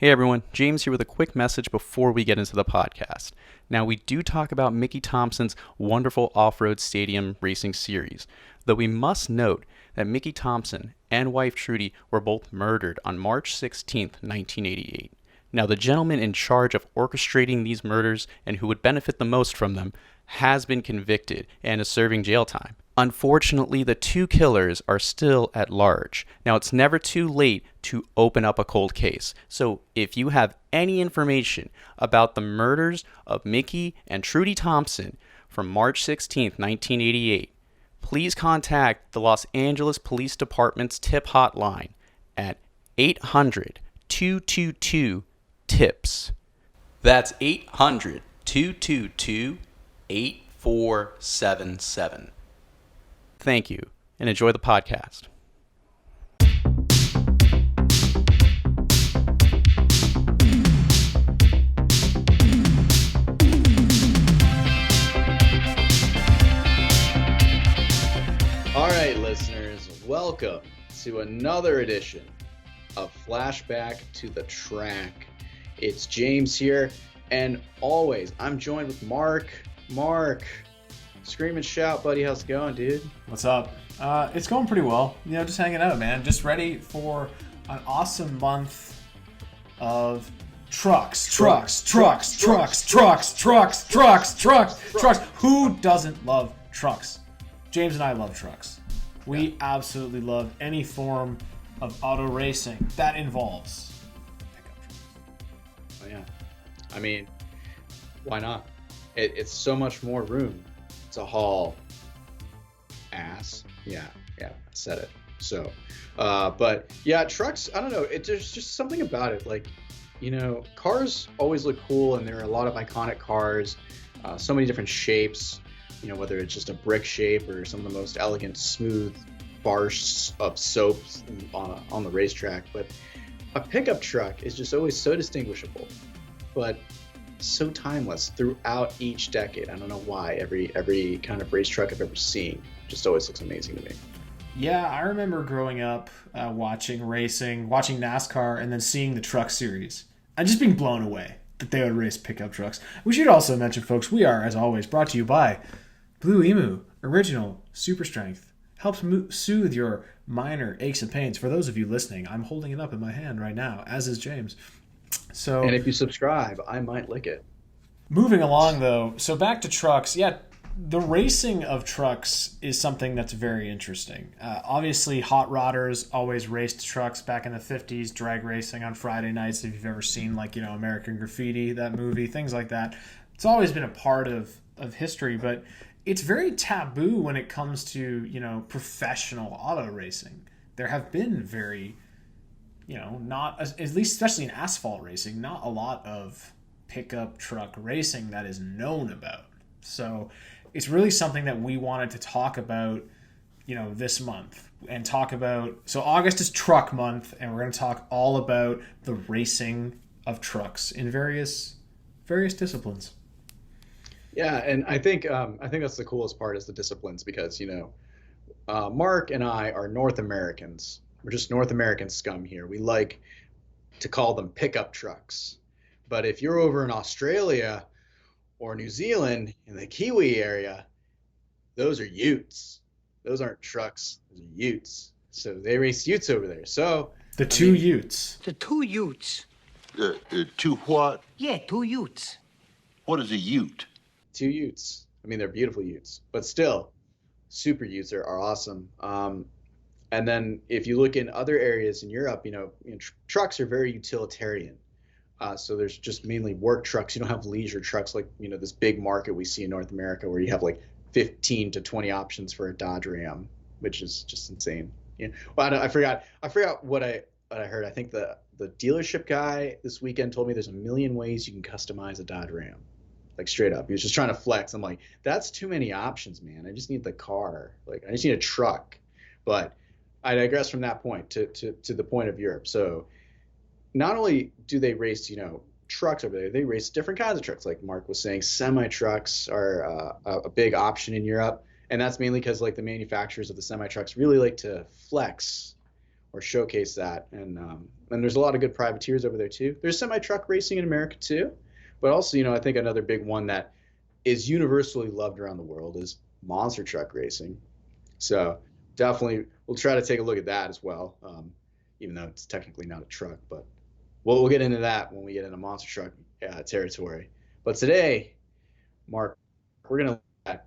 Hey everyone, James here with a quick message before we get into the podcast. Now, we do talk about Mickey Thompson's wonderful off-road stadium racing series, though we must note that Mickey Thompson and wife Trudy were both murdered on March 16th, 1988. Now, the gentleman in charge of orchestrating these murders and who would benefit the most from them has been convicted and is serving jail time. Unfortunately, the two killers are still at large. Now, it's never too late to open up a cold case. So if you have any information about the murders of Mickey and Trudy Thompson from March 16th, 1988, please contact the Los Angeles Police Department's tip hotline at 800-222-TIPS. That's 800-222-8477. Thank you, and enjoy the podcast. All right, listeners, welcome to another edition of Flashback to the Track. It's James here, and always, I'm joined with Mark. Mark, scream and shout, buddy. How's it going, dude? What's up? It's going pretty well. You know, just hanging out, man. Just ready for an awesome month of trucks. Who doesn't love trucks? James and I love trucks. We absolutely love any form of auto racing that involves pickup trucks. Oh, yeah. I mean, why not? It's so much more room to haul ass. Yeah, I said it. So, but yeah, trucks, I don't know. There's just something about it. Like, you know, cars always look cool, and there are a lot of iconic cars, so many different shapes, you know, whether it's just a brick shape or some of the most elegant, smooth bars of soaps on the racetrack. But a pickup truck is just always so distinguishable, but so timeless throughout each decade. I don't know why. Every kind of race truck I've ever seen just always looks amazing to me. Yeah, I remember growing up watching racing, watching NASCAR, and then seeing the truck series and just being blown away that they would race pickup trucks. We should also mention, folks, we are, as always, brought to you by Blue Emu Original Super Strength. Helps soothe your minor aches and pains. For those of you listening, I'm holding it up in my hand right now, as is James. So, and if you subscribe, I might lick it. Moving along, though, so back to trucks. Yeah, the racing of trucks is something that's very interesting. Obviously, hot rodders always raced trucks back in the 50s, drag racing on Friday nights, if you've ever seen, like, you know, American Graffiti, that movie, things like that. It's always been a part of history, but it's very taboo when it comes to, you know, professional auto racing. There have been very, you know, not, at least especially in asphalt racing, not a lot of pickup truck racing that is known about. So it's really something that we wanted to talk about, you know, this month and talk about. So August is truck month, and we're going to talk all about the racing of trucks in various disciplines. Yeah, and I think that's the coolest part is the disciplines, because, you know, Mark and I are North Americans. We're just North American scum here. We like to call them pickup trucks. But if you're over in Australia or New Zealand in the Kiwi area, those are utes. Those aren't trucks. Those are utes. So they race utes over there. So the two utes. The two utes. Two what? Yeah, two utes. What is a ute? Two utes. I mean, they're beautiful utes, but still, super utes are awesome. And then if you look in other areas in Europe, you know trucks are very utilitarian. So there's just mainly work trucks. You don't have leisure trucks like, you know, this big market we see in North America where you have like 15 to 20 options for a Dodge Ram, which is just insane. Yeah. Well, I forgot what I heard. I think the dealership guy this weekend told me there's 1 million ways you can customize a Dodge Ram. Like, straight up. He was just trying to flex. I'm like, that's too many options, man. I just need the car. Like, I just need a truck. But I digress from that point to the point of Europe. So not only do they race, you know, trucks over there, they race different kinds of trucks. Like Mark was saying, semi-trucks are a big option in Europe. And that's mainly because, like, the manufacturers of the semi-trucks really like to flex or showcase that. And there's a lot of good privateers over there too. There's semi-truck racing in America too, but also, I think another big one that is universally loved around the world is monster truck racing. So definitely we'll try to take a look at that as well, even though it's technically not a truck, but we'll get into that when we get into monster truck territory. But today, Mark, we're going to look at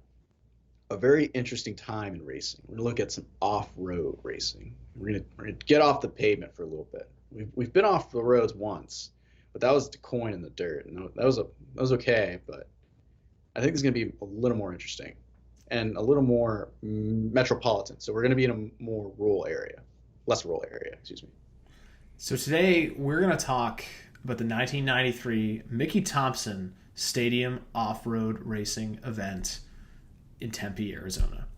a very interesting time in racing. We're going to look at some off-road racing. We're going to get off the pavement for a little bit. We've been off the roads once, but that was to coin in the dirt, and that was okay. But I think it's going to be a little more interesting and a little more metropolitan. So we're going to be in a more less rural area. Excuse me. So today we're going to talk about the 1993 Mickey Thompson Stadium Off-Road Racing event in Tempe, Arizona.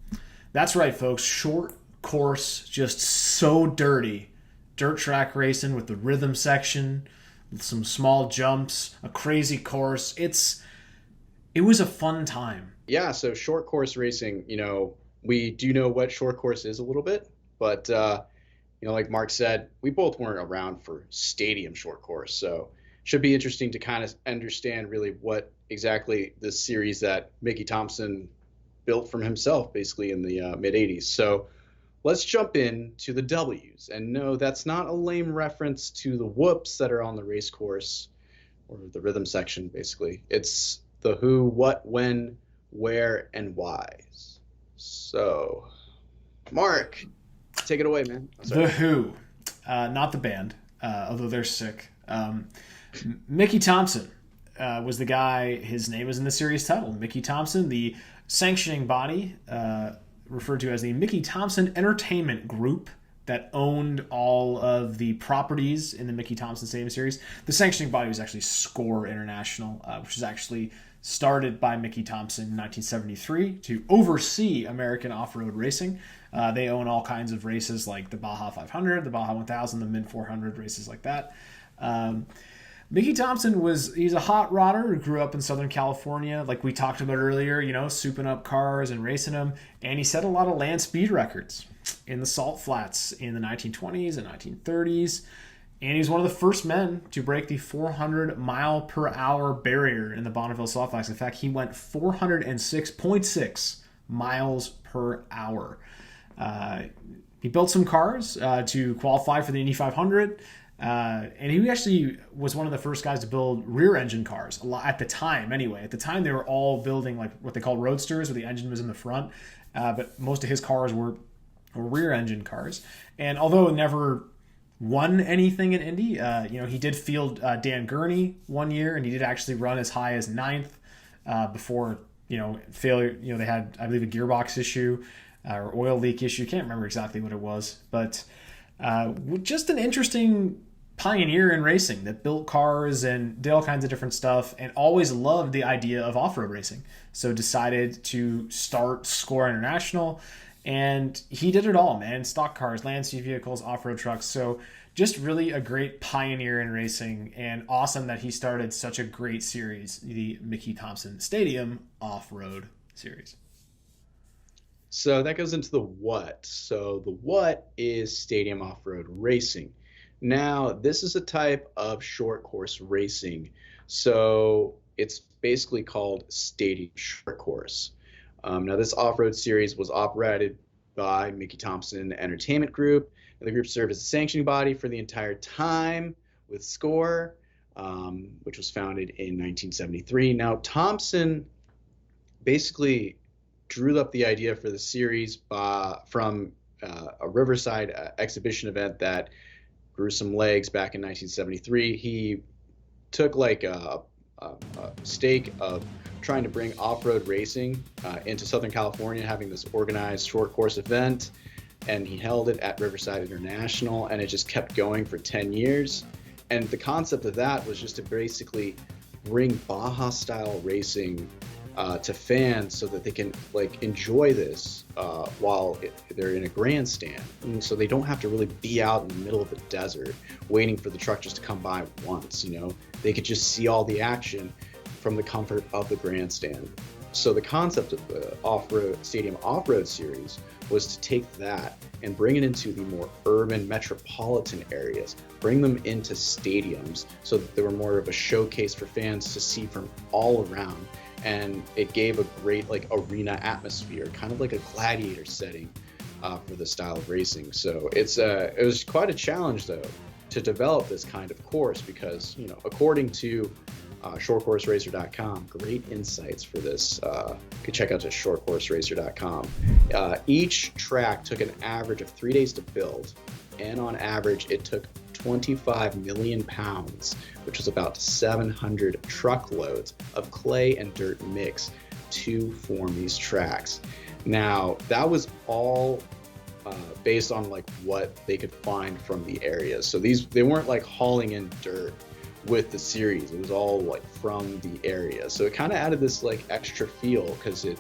That's right, folks. Short course, just so dirty. Dirt track racing with the rhythm section, some small jumps, a crazy course. It was a fun time. Yeah, so short course racing, we do know what short course is a little bit, but like Mark said, we both weren't around for stadium short course, so it should be interesting to kind of understand really what exactly this series that Mickey Thompson built from himself basically in the mid-'80s. So let's jump into the W's. And no, that's not a lame reference to the whoops that are on the race course or the rhythm section, basically. It's the who, what, when, where, and whys. So, Mark, take it away, man. The Who, not the band, although they're sick. Mickey Thompson was the guy. His name is in the series title. Mickey Thompson, the sanctioning body, referred to as the Mickey Thompson Entertainment Group, that owned all of the properties in the Mickey Thompson Stadium Series. The sanctioning body was actually SCORE International, which was actually started by Mickey Thompson in 1973 to oversee American off-road racing. They own all kinds of races like the Baja 500, the Baja 1000, the Mid 400 races like that. Mickey Thompson he's a hot rodder who grew up in Southern California, like we talked about earlier, souping up cars and racing them. And he set a lot of land speed records in the salt flats in the 1920s and 1930s. And he's one of the first men to break the 400 mile per hour barrier in the Bonneville salt flats. In fact, he went 406.6 miles per hour. He built some cars to qualify for the Indy 500. And he actually was one of the first guys to build rear engine cars at the time. Anyway, at the time they were all building like what they called roadsters, where the engine was in the front. But most of his cars were rear engine cars. And although never won anything in Indy, he did field Dan Gurney one year, and he did actually run as high as 9th before failure. They had, I believe, a gearbox issue or oil leak issue. Can't remember exactly what it was, but just an interesting pioneer in racing that built cars and did all kinds of different stuff, and always loved the idea of off-road racing. So decided to start SCORE International, and he did it all, man. Stock cars, land speed vehicles, off-road trucks. So just really a great pioneer in racing, and awesome that he started such a great series, the Mickey Thompson Stadium Off-Road Series. So that goes into the what. So the what is stadium off-road racing. Now, this is a type of short course racing. So it's basically called stadium short course. Now, this off-road series was operated by Mickey Thompson Entertainment Group, and the group served as a sanctioning body for the entire time with SCORE, which was founded in 1973. Now, Thompson basically drew up the idea for the series from a Riverside exhibition event that grew some legs back in 1973. He took like a stake of trying to bring off-road racing into Southern California, having this organized short course event, and he held it at Riverside International, and it just kept going for 10 years. And the concept of that was just to basically bring Baja-style racing to fans so that they can enjoy this while they're in a grandstand, and so they don't have to really be out in the middle of the desert waiting for the truck just to come by once. They could just see all the action from the comfort of the grandstand. So the concept of the stadium off-road series was to take that and bring it into the more urban metropolitan areas, bring them into stadiums so that they were more of a showcase for fans to see from all around. And it gave a great like arena atmosphere, kind of like a gladiator setting for the style of racing. So it was quite a challenge though to develop this kind of course, because according to shortcourseracer.com, great insights for this. You can check out just shortcourseracer.com. Each track took an average of 3 days to build, and on average it took 25 million pounds, which is about 700 truckloads of clay and dirt mix to form these tracks. Now, that was all based on like what they could find from the areas. So they weren't like hauling in dirt with the series. It was all like from the area. So it kind of added this like extra feel, because it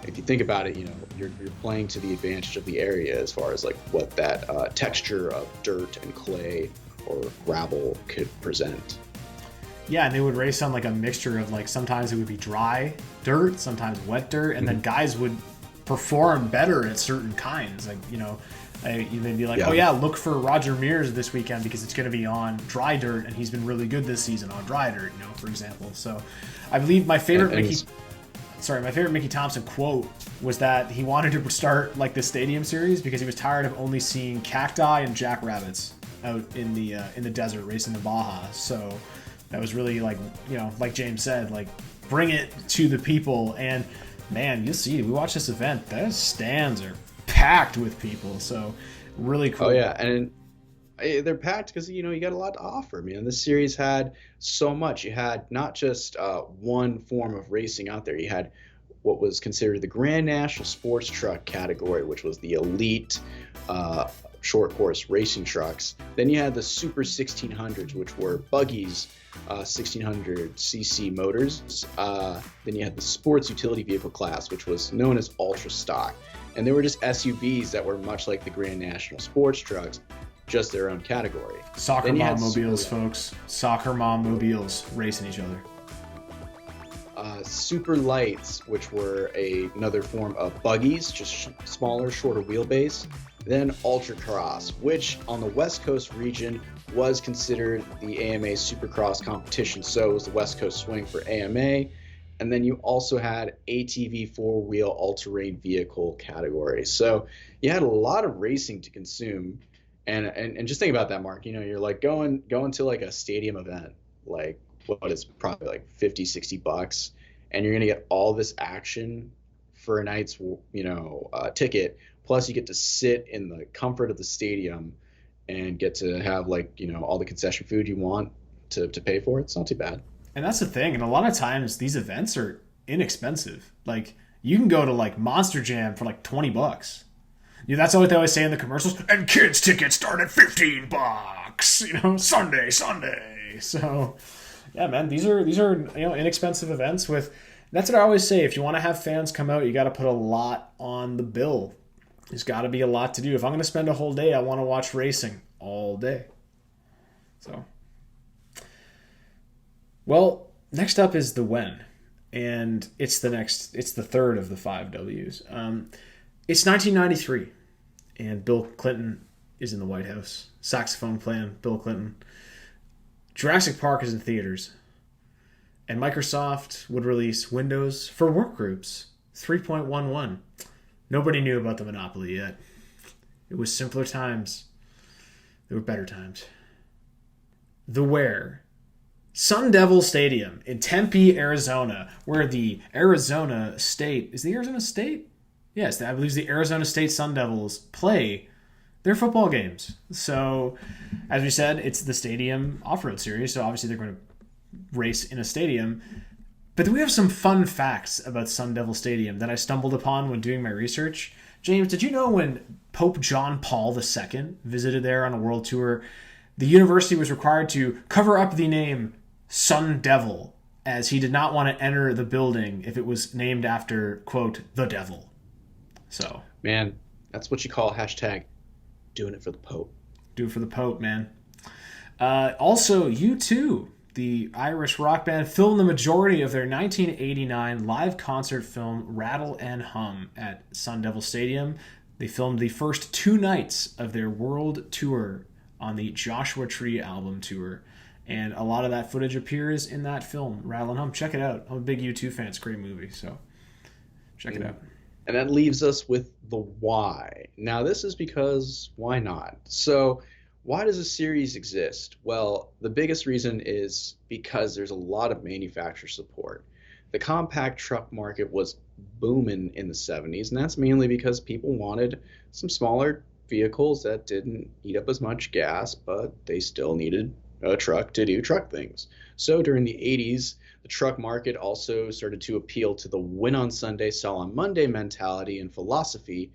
if you think about it, you're playing to the advantage of the area as far as like what that texture of dirt and clay or gravel could present. Yeah, and they would race on like a mixture of like, sometimes it would be dry dirt, sometimes wet dirt, and then guys would perform better at certain kinds. Like, they'd be like, oh yeah, look for Roger Mears this weekend because it's going to be on dry dirt, and he's been really good this season on dry dirt, for example. So I believe my favorite Mickey Thompson quote was that he wanted to start like the stadium series because he was tired of only seeing cacti and jackrabbits out in the desert racing the Baja. So that was really like, like James said, like bring it to the people. And man, you'll see, we watch this event, those stands are packed with people. So really cool. Oh yeah, and they're packed because you got a lot to offer, man. This series had so much. You had not just one form of racing out there. You had what was considered the Grand National Sports Truck category, which was the elite short course racing trucks. Then you had the Super 1600s, which were buggies, 1600cc motors. Then you had the Sports Utility Vehicle class, which was known as Ultra Stock. And they were just SUVs that were much like the Grand National Sports Trucks, just their own category. Soccer mom mobiles, folks. Soccer mom mobiles racing each other. Super lights, which were another form of buggies, just smaller, shorter wheelbase. Then Ultra Cross, which on the West Coast region was considered the AMA Supercross competition. So it was the West Coast swing for AMA. And then you also had ATV four-wheel all-terrain vehicle category. So you had a lot of racing to consume. And just think about that, Mark. You're like going to like a stadium event, like what is probably like $50-$60, and you're gonna get all this action for a night's ticket. Plus, you get to sit in the comfort of the stadium and get to have like all the concession food you want to pay for. It's not too bad. And that's the thing. And a lot of times these events are inexpensive. Like you can go to like Monster Jam for like $20. That's what they always say in the commercials. And kids tickets start at $15. Sunday. So yeah, man, these are inexpensive events with. That's what I always say. If you want to have fans come out, you got to put a lot on the bill. There's got to be a lot to do. If I'm going to spend a whole day, I want to watch racing all day. So. Well, next up is the when, and it's the third of the 5 Ws. It's 1993, and Bill Clinton is in the White House. Saxophone playing Bill Clinton. Jurassic Park is in theaters, and Microsoft would release Windows for Workgroups 3.11. Nobody knew about the monopoly yet. It was simpler times. There were better times. The where. Sun Devil Stadium in Tempe, Arizona, where the Arizona State... Is the Arizona State? Yes, I believe it's the Arizona State Sun Devils play their football games. So, as we said, it's the Stadium Off-Road Series, so obviously they're going to race in a stadium. But we have some fun facts about Sun Devil Stadium that I stumbled upon when doing my research. James, did you know when Pope John Paul II visited there on a world tour, the university was required to cover up the name Sun Devil, as he did not want to enter the building if it was named after, quote, the devil. So, man, that's what you call hashtag doing it for the Pope. Do it for the Pope, man. Also, U2, the Irish rock band, filmed the majority of their 1989 live concert film Rattle and Hum at Sun Devil Stadium. They filmed the first 2 nights of their world tour on the Joshua Tree album tour. And a lot of that footage appears in that film, Rattle and Hum. Check it out. I'm a big U2 fan. It's a great movie, so check it out. And that leaves us with the why. Now, this is because why not? So why does a series exist? Well, the biggest reason is because there's a lot of manufacturer support. The compact truck market was booming in the 70s, and that's mainly because people wanted some smaller vehicles that didn't eat up as much gas, but they still needed a truck to do truck things. So during the 80s, the truck market also started to appeal to the win on Sunday, sell on Monday mentality and philosophy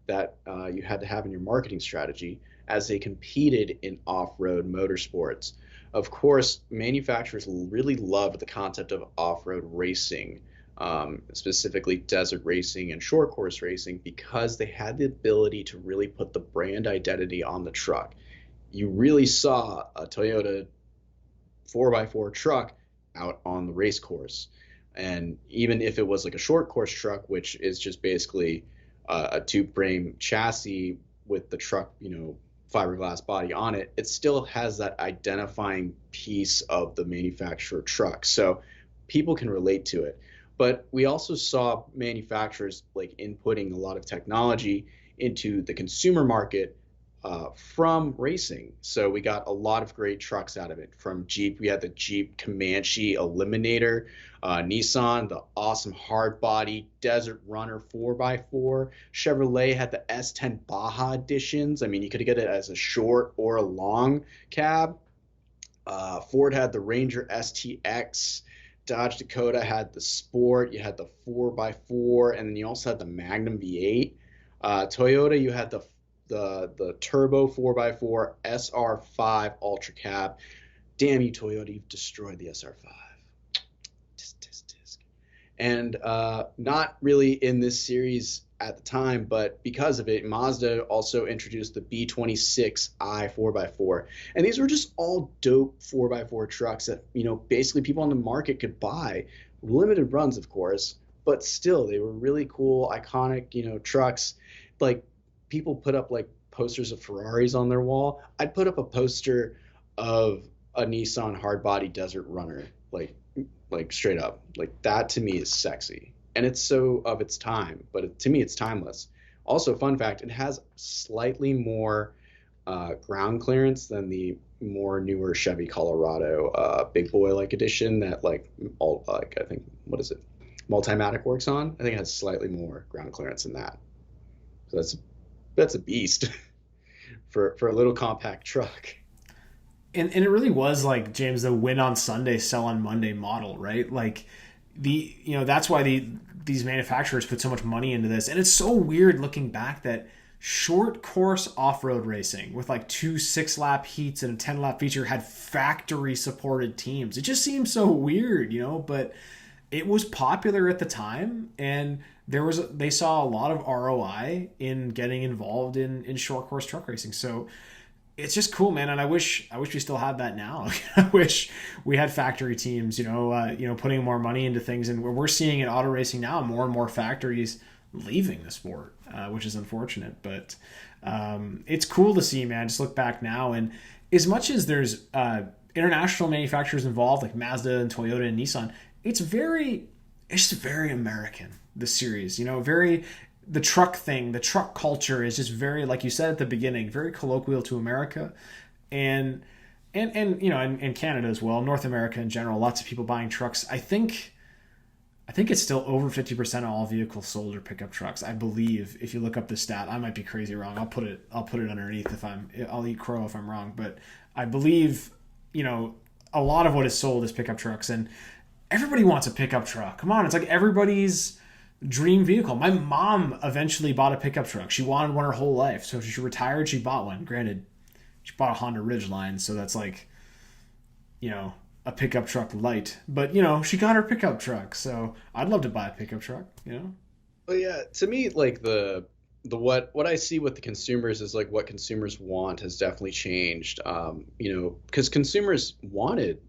that you had to have in your marketing strategy as they competed in off-road motorsports. Of course, manufacturers really loved the concept of off-road racing, specifically desert racing and short course racing, because they had the ability to really put the brand identity on the truck. You really saw a Toyota 4x4 truck out on the race course. And even if it was like a short course truck, which is just basically a tube frame chassis with the truck, fiberglass body on it, it still has that identifying piece of the manufacturer truck. So people can relate to it. But we also saw manufacturers like inputting a lot of technology into the consumer market from racing. So we got a lot of great trucks out of it. From Jeep, we had the Jeep Comanche Eliminator, Nissan, the awesome hard body Desert Runner 4x4. Chevrolet had the S10 Baja editions. I mean, you could get it as a short or a long cab. Ford had the Ranger STX. Dodge Dakota had the Sport. You had the 4x4, and then you also had the Magnum V8. Toyota, you had the turbo 4x4 SR5 Ultra Cab. Damn you, Toyota, you've destroyed the SR5. Tisk. And not really in this series at the time, but because of it, Mazda also introduced the B26i 4x4. And these were just all dope 4x4 trucks that, basically people on the market could buy. Limited runs, of course, but still, they were really cool, iconic, trucks. Like, people put up like posters of Ferraris on their wall. I'd put up a poster of a Nissan hardbody Desert Runner, like straight up. Like, that to me is sexy, and it's so of its time. But to me, it's timeless. Also, fun fact: it has slightly more ground clearance than the more newer Chevy Colorado big boy like edition that I think Multimatic works on. I think it has slightly more ground clearance than that. So that's a beast for a little compact truck. And it really was, like, James, the win on Sunday, sell on Monday model, right? Like, that's why these manufacturers put so much money into this. And it's so weird looking back that short course off-road racing with like 2 6-lap heats and a 10-lap feature had factory supported teams. It just seems so weird, but it was popular at the time, and they saw a lot of ROI in getting involved in short course truck racing. So it's just cool, man. And I wish we still had that now. I wish we had factory teams, putting more money into things. And we're seeing in auto racing now more and more factories leaving the sport, which is unfortunate. But it's cool to see, man. Just look back now, and as much as there's international manufacturers involved, like Mazda and Toyota and Nissan, it's just very American, this series, the truck thing, the truck culture is just very, like you said at the beginning, very colloquial to America and Canada as well, North America in general, lots of people buying trucks. I think it's still over 50% of all vehicles sold are pickup trucks. I believe, if you look up the stat, I might be crazy wrong. I'll put it underneath I'll eat crow if I'm wrong, but I believe, a lot of what is sold is pickup trucks, and everybody wants a pickup truck. Come on, it's like everybody's dream vehicle. My mom eventually bought a pickup truck. She wanted one her whole life. So she retired, she bought one. Granted, she bought a Honda Ridgeline, so that's like, a pickup truck light. But, she got her pickup truck. So I'd love to buy a pickup truck, Well, yeah, to me, like the what I see with the consumers is like what consumers want has definitely changed. Because consumers wanted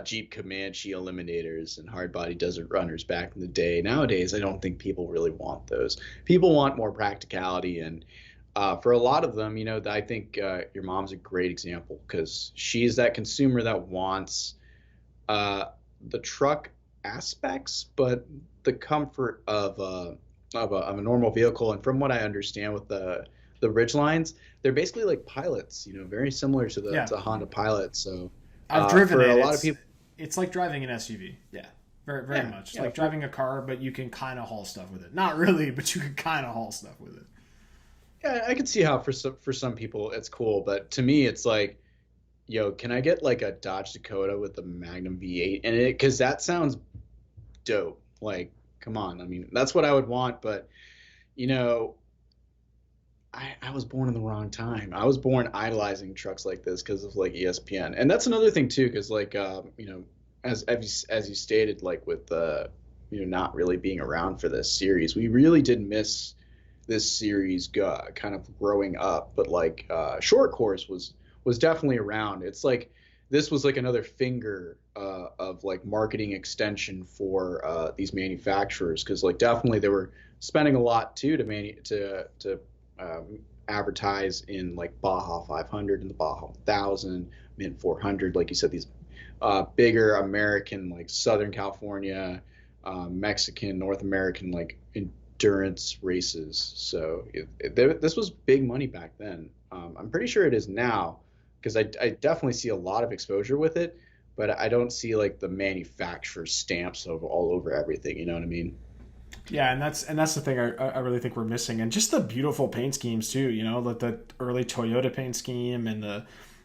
Jeep Comanche Eliminators and hard body desert runners back in the day. Nowadays, I don't think people really want those. People want more practicality, and for a lot of them, I think your mom's a great example because she's that consumer that wants the truck aspects, but the comfort of a normal vehicle. And from what I understand with the Ridgelines, they're basically like pilots, very similar to the Honda Pilot. So I've driven for it. a lot of people, it's like driving an SUV. Yeah, very much. Like driving a car, but you can kind of haul stuff with it. Not really, but you can kind of haul stuff with it. Yeah, I can see how for some people it's cool, but to me it's like, can I get like a Dodge Dakota with the Magnum V8 in it? Because that sounds dope. Like, come on. I mean, that's what I would want, but I was born in the wrong time. I was born idolizing trucks like this because of like ESPN, and that's another thing too. Because like as you stated, like with not really being around for this series, we really did miss this series kind of growing up. But like short course was definitely around. It's like this was like another finger of like marketing extension for these manufacturers, because like definitely they were spending a lot too to advertise in like Baja 500 and the Baja 1000, Mint 400, like you said, these bigger American, like Southern California, Mexican, North American, like endurance races. So this was big money back then. I'm pretty sure it is now, because I definitely see a lot of exposure with it, but I don't see like the manufacturer stamps of all over everything. You know what I mean? Yeah, and that's the thing I really think we're missing, and just the beautiful paint schemes too. Like the early Toyota paint scheme and the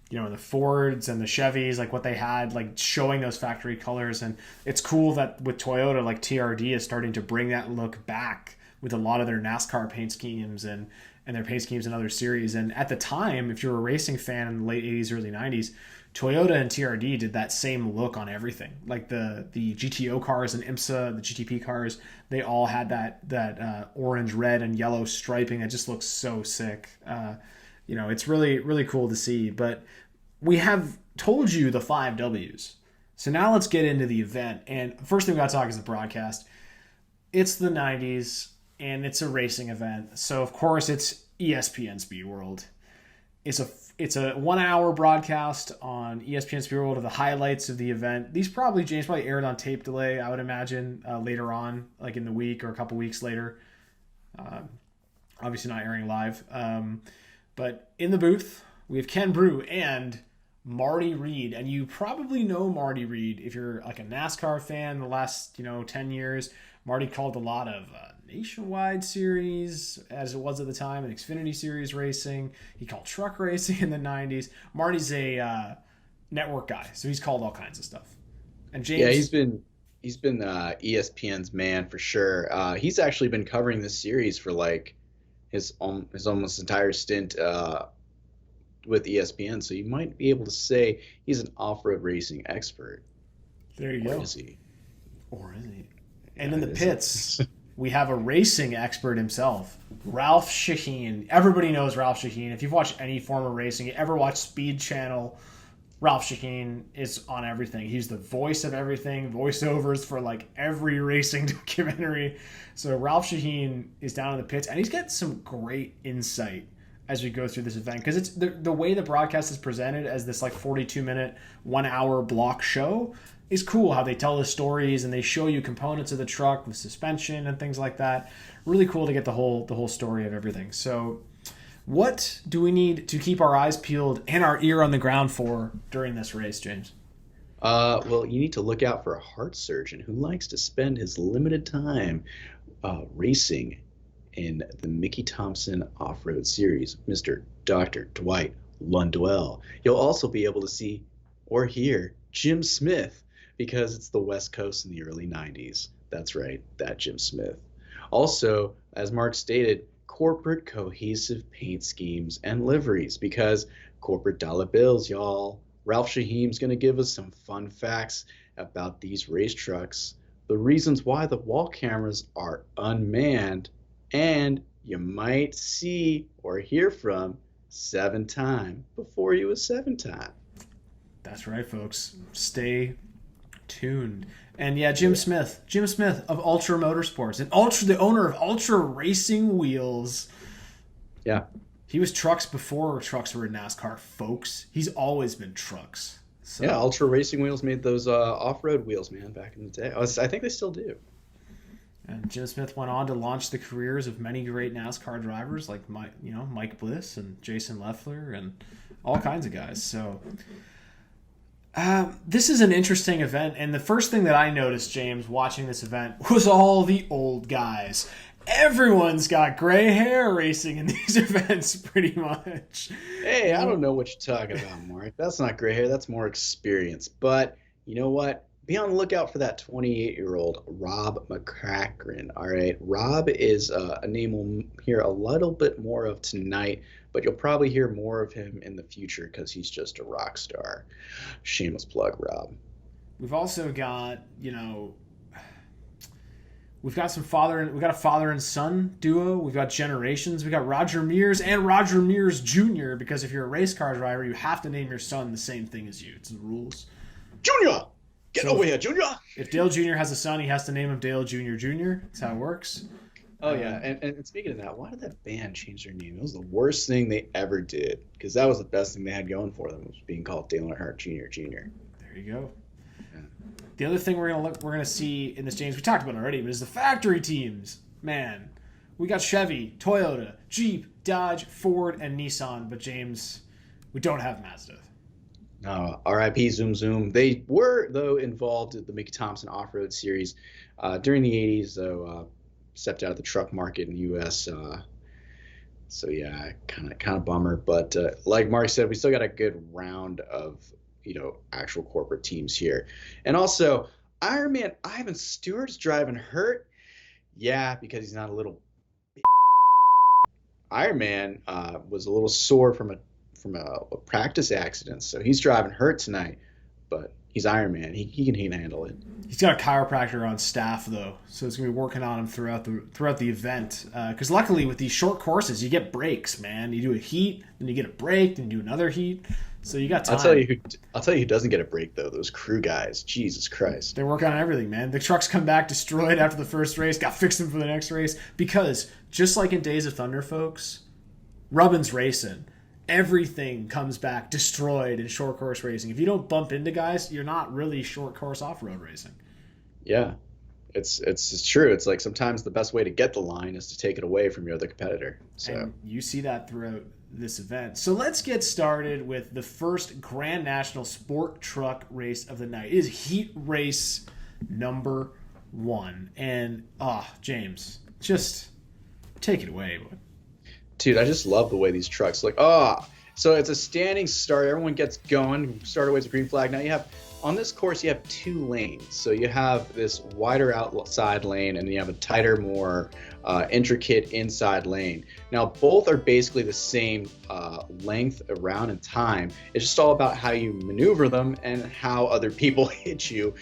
the Fords and the Chevys, like what they had, like showing those factory colors. And it's cool that with Toyota, like TRD is starting to bring that look back with a lot of their NASCAR paint schemes and their paint schemes in other series. And at the time, if you were a racing fan in the late 80s, early 90s, Toyota and TRD did that same look on everything. Like the GTO cars and IMSA, the GTP cars, they all had that orange, red, and yellow striping. It just looks so sick. It's really, really cool to see. But we have told you the 5 W's. So now let's get into the event. And first thing we got to talk is the broadcast. It's the 90s, and it's a racing event. So, of course, it's ESPN Speed World. It's a 1 hour broadcast on ESPN Speed World of the highlights of the event. These James probably aired on tape delay, I would imagine, later on, like in the week or a couple weeks later. Obviously not airing live. But in the booth, we have Ken Brew and Marty Reed. And you probably know Marty Reed if you're like a NASCAR fan the last 10 years. Marty called a lot of Nationwide Series, as it was at the time, and Xfinity Series racing. He called truck racing in the 90s. Marty's a network guy, so he's called all kinds of stuff. And James, yeah, he's been ESPN's man for sure. He's actually been covering this series for like his almost entire stint with ESPN, so you might be able to say he's an off-road racing expert. There you go. Is he? Or is he? And in the pits, we have a racing expert himself, Ralph Shaheen. Everybody knows Ralph Shaheen. If you've watched any form of racing, you ever watch Speed Channel, Ralph Shaheen is on everything. He's the voice of everything, voiceovers for like every racing documentary. So Ralph Shaheen is down in the pits, and he's got some great insight as we go through this event, because it's the way the broadcast is presented as this like 42-minute, 1 hour block show is cool. How they tell the stories and they show you components of the truck, the suspension and things like that. Really cool to get the whole story of everything. So what do we need to keep our eyes peeled and our ear on the ground for during this race, James? Well, you need to look out for a heart surgeon who likes to spend his limited time racing in the Mickey Thompson Off-Road Series, Mr. Dr. Dwight Lundwell. You'll also be able to see or hear Jim Smith, because it's the West Coast in the early 90s. That's right, that Jim Smith. Also, as Mark stated, corporate cohesive paint schemes and liveries, because corporate dollar bills, y'all. Ralph Shaheen's going to give us some fun facts about these race trucks, the reasons why the wall cameras are unmanned, and you might see or hear from 7-time before he was 7-time. That's right, folks. Stay tuned. And yeah, Jim Smith of Ultra Motorsports, and the owner of Ultra Racing Wheels. Yeah. He was trucks before trucks were in NASCAR, folks. He's always been trucks. So. Yeah, Ultra Racing Wheels made those off-road wheels, man, back in the day. I think they still do. And Jim Smith went on to launch the careers of many great NASCAR drivers like Mike Bliss and Jason Leffler and all kinds of guys. So this is an interesting event. And the first thing that I noticed, James, watching this event was all the old guys. Everyone's got gray hair racing in these events, pretty much. Hey, I don't know what you're talking about, Mark. That's not gray hair. That's more experience. But you know what? Be on the lookout for that 28-year-old Rob McCracken. All right, Rob is a name we'll hear a little bit more of tonight, but you'll probably hear more of him in the future because he's just a rock star. Shameless plug, Rob. We've also got, we've got a father and son duo. We've got generations. We've got Roger Mears and Roger Mears Jr. Because if you're a race car driver, you have to name your son the same thing as you. It's the rules. Junior! Get over here, Junior! If Dale Jr. has a son, he has to name him Dale Jr. Jr. That's how it works. Oh, yeah. And speaking of that, why did that band change their name? It was the worst thing they ever did. Because that was the best thing they had going for them, was being called Dale Earnhardt Jr. Jr. There you go. Yeah. The other thing we're gonna see in this, James, we talked about it already, but is the factory teams. Man, we got Chevy, Toyota, Jeep, Dodge, Ford, and Nissan. But James, we don't have Mazda. RIP Zoom Zoom. They were, though, involved in the Mickey Thompson Off-Road Series during the 80s, though stepped out of the truck market in the U.S. So, yeah, kind of bummer. But like Mark said, we still got a good round of, actual corporate teams here. And also, Ironman Ivan Stewart's driving hurt. Yeah, because he's not a little Ironman was a little sore from a practice accident, so he's driving hurt tonight, but he's Iron Man. He can handle it. He's got a chiropractor on staff though, so it's gonna be working on him throughout the event. Because luckily with these short courses, you get breaks, man. You do a heat, then you get a break, then you do another heat. So you got time. I'll tell you who doesn't get a break though. Those crew guys. Jesus Christ. They work on everything, man. The trucks come back destroyed after the first race. Got fixed them for the next race because just like in Days of Thunder, folks, Rubbin's racing. Everything comes back destroyed in short course racing. If you don't bump into guys, you're not really short course off-road racing. Yeah, it's true. It's like sometimes the best way to get the line is to take it away from your other competitor. So and you see that throughout this event. So let's get started with the first Grand National Sport Truck race of the night. It is heat race number 1. And James, just take it away, boy. Dude, I just love the way these trucks look. So it's a standing start. Everyone gets going. Start away with a green flag. Now on this course, you have 2 lanes. So you have this wider outside lane, and you have a tighter, more intricate inside lane. Now, both are basically the same length around and time. It's just all about how you maneuver them and how other people hit you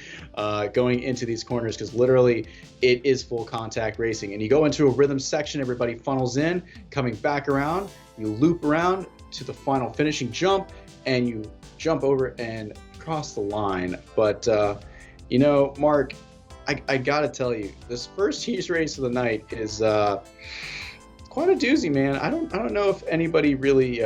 going into these corners, because literally it is full contact racing. And you go into a rhythm section, everybody funnels in, coming back around, you loop around to the final finishing jump, and you jump over and cross the line. But Mark, I gotta tell you, this first heat race of the night is quite a doozy, man. I don't know if anybody really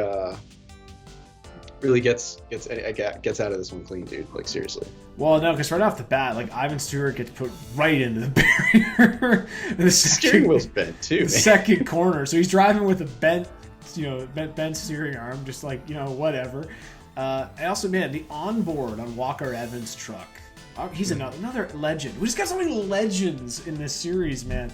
gets out of this one clean, dude. Like, seriously. Well, no, because right off the bat, like, Ivan Stewart gets put right into the barrier. The steering wheel's bent too. The second corner, so he's driving with a bent steering arm, just like, whatever. And also, man, the onboard on Walker Evans' truck. He's another legend. We just got so many legends in this series, man.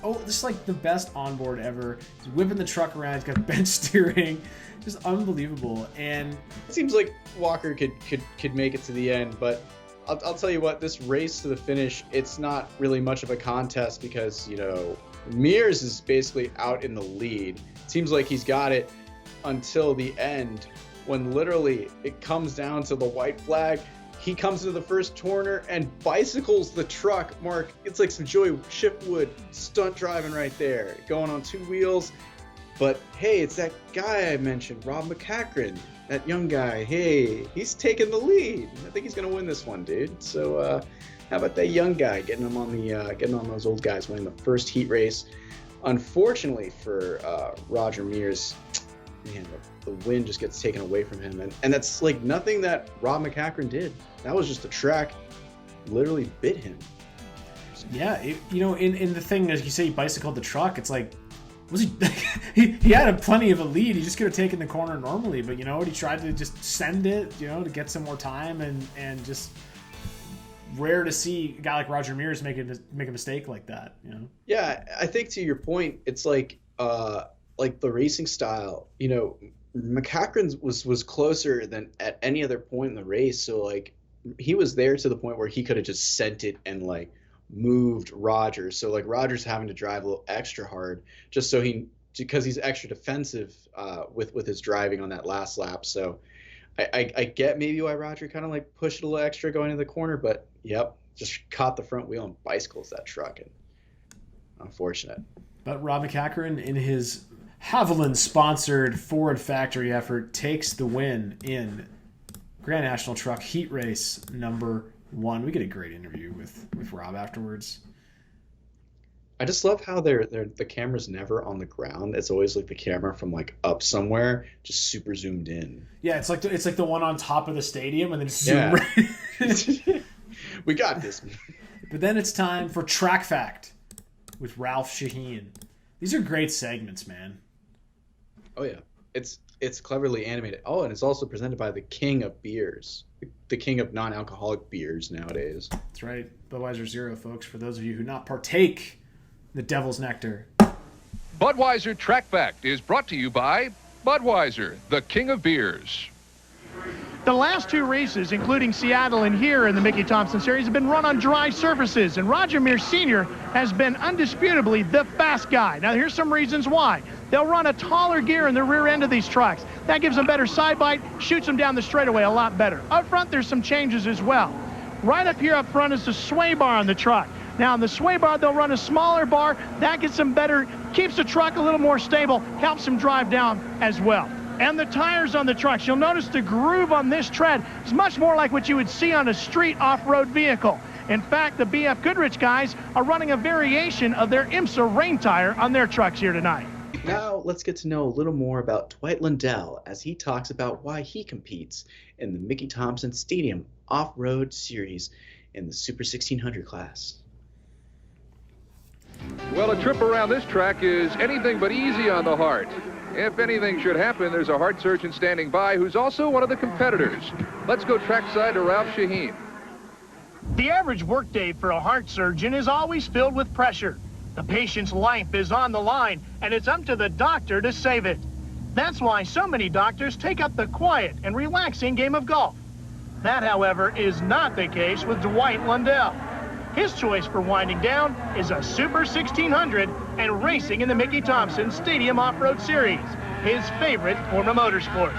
This is like the best onboard ever. He's whipping the truck around. He's got bench steering. Just unbelievable. And it seems like Walker could make it to the end, but I'll tell you what, this race to the finish, it's not really much of a contest because, Mears is basically out in the lead. It seems like he's got it until the end, when literally it comes down to the white flag. He comes into the first corner and bicycles the truck. Mark, it's like some Joey Chipwood stunt driving right there, going on 2 wheels. But hey, it's that guy I mentioned, Rob McCachran, that young guy. Hey, he's taking the lead. I think he's gonna win this one, dude. So how about that young guy getting on those old guys winning the first heat race? Unfortunately for Roger Mears, man, the win just gets taken away from him, and that's like nothing that Rob McCachran did. That was just the track literally bit him. Yeah, in the thing, as you say, he bicycled the truck. It's like, was he had plenty of a lead. He just could have taken the corner normally, but you know what? He tried to just send it, to get some more time, and just rare to see a guy like Roger Mears make a mistake like that. Yeah, I think to your point, it's like the racing style. McCachran was closer than at any other point in the race, so like he was there to the point where he could have just sent it and like moved Roger. So like Roger's having to drive a little extra hard just so because he's extra defensive with his driving on that last lap. So I get maybe why Roger kind of like pushed it a little extra going into the corner, but yep, just caught the front wheel and bicycles that truck, and unfortunate. But Rob McCachran, in his Haviland-sponsored Ford factory effort, takes the win in Grand National Truck Heat Race number 1. We get a great interview with Rob afterwards. I just love how the camera's never on the ground. It's always like the camera from like up somewhere, just super zoomed in. Yeah, it's like the one on top of the stadium, and then it's zoomed right. We got this. But then it's time for Track Fact with Ralph Shaheen. These are great segments, man. Oh yeah, it's cleverly animated. Oh, and it's also presented by the king of beers, the king of non-alcoholic beers nowadays. That's right, Budweiser Zero, folks. For those of you who not partake in the Devil's Nectar. Budweiser Track Fact is brought to you by Budweiser, the king of beers. The last 2 races, including Seattle and here in the Mickey Thompson Series, have been run on dry surfaces, and Roger Mears Sr. has been undisputably the fast guy. Now, here's some reasons why. They'll run a taller gear in the rear end of these trucks. That gives them better side bite, shoots them down the straightaway a lot better. Up front, there's some changes as well. Right up here up front is the sway bar on the truck. Now, on the sway bar, they'll run a smaller bar. That gets them better, keeps the truck a little more stable, helps them drive down as well. And the tires on the trucks, you'll notice the groove on this tread is much more like what you would see on a street off-road vehicle. In fact, the BF Goodrich guys are running a variation of their IMSA rain tire on their trucks here tonight. Now let's get to know a little more about Dwight Lundell as he talks about why he competes in the Mickey Thompson Stadium Off-Road Series in the Super 1600 class. Well, a trip around this track is anything but easy on the heart. If anything should happen, there's a heart surgeon standing by who's also one of the competitors. Let's go trackside to Ralph Shaheen. The average workday for a heart surgeon is always filled with pressure. The patient's life is on the line, and it's up to the doctor to save it. That's why so many doctors take up the quiet and relaxing game of golf. That, however, is not the case with Dwight Lundell. His choice for winding down is a Super 1600 and racing in the Mickey Thompson Stadium Off-Road Series, his favorite form of motorsport.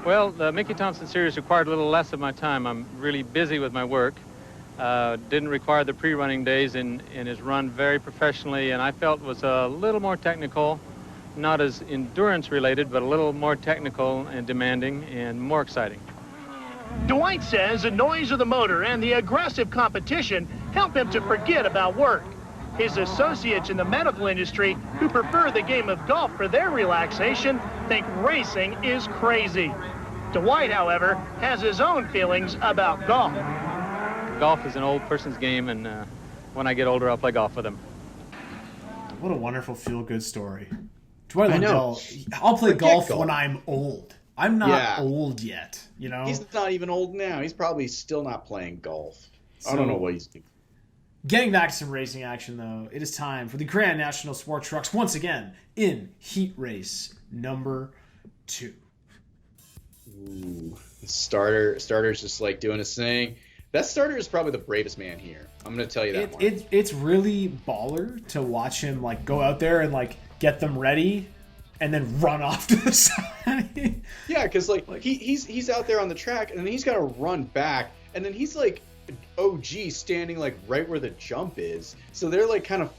Well, the Mickey Thompson Series required a little less of my time. I'm really busy with my work. Didn't require the pre-running days and is run very professionally, and I felt was a little more technical, not as endurance related, but a little more technical and demanding and more exciting. Dwight says the noise of the motor and the aggressive competition help him to forget about work. His associates in the medical industry who prefer the game of golf for their relaxation think racing is crazy. Dwight, however, has his own feelings about golf. Golf is an old person's game, and when I get older, I'll play golf with him. What a wonderful feel-good story. Dwight Lundell, I'll play golf when I'm old. I'm not old yet, He's not even old now. He's probably still not playing golf. I don't know what he's doing. Getting back to some racing action, though, it is time for the Grand National Sport Trucks once again in Heat Race number 2. Ooh, the starter's just like doing his thing. That starter is probably the bravest man here. I'm going to tell you that one. It's really baller to watch him like go out there and like get them ready and then run off to the side. Yeah, because like he's out there on the track and then he's got to run back and then he's like OG standing like right where the jump is. So they're like kind of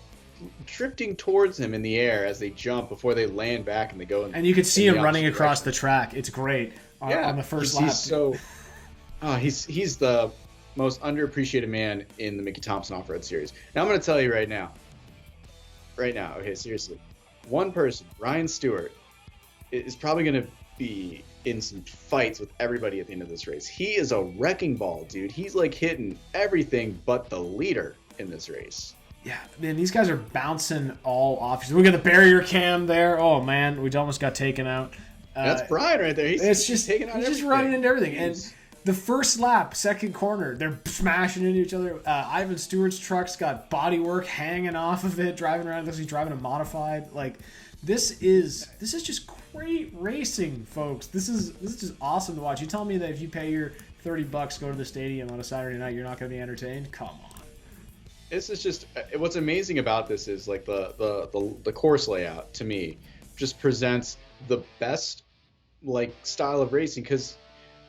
drifting towards him in the air as they jump before they land back and they go. And you could see him running across the track. It's great on the first lap. He's the most underappreciated man in the Mickey Thompson Off-Road Series. Now I'm going to tell you right now, okay, seriously, one person, Ryan Stewart, is probably going to be in some fights with everybody at the end of this race. He is a wrecking ball, dude. He's like hitting everything but the leader in this race. Yeah, man, these guys are bouncing all off. Look at the barrier cam there. Oh man, we almost got taken out. That's Brian right there. He's just running into everything. And the first lap, second corner, they're smashing into each other. Ivan Stewart's truck's got bodywork hanging off of it, driving around. Looks like he's driving a modified. Like this is just great racing, folks. This is just awesome to watch. You tell me that if you pay your $30, go to the stadium on a Saturday night, you're not going to be entertained? Come on. This is just what's amazing about this is like the course layout to me just presents the best like style of racing, because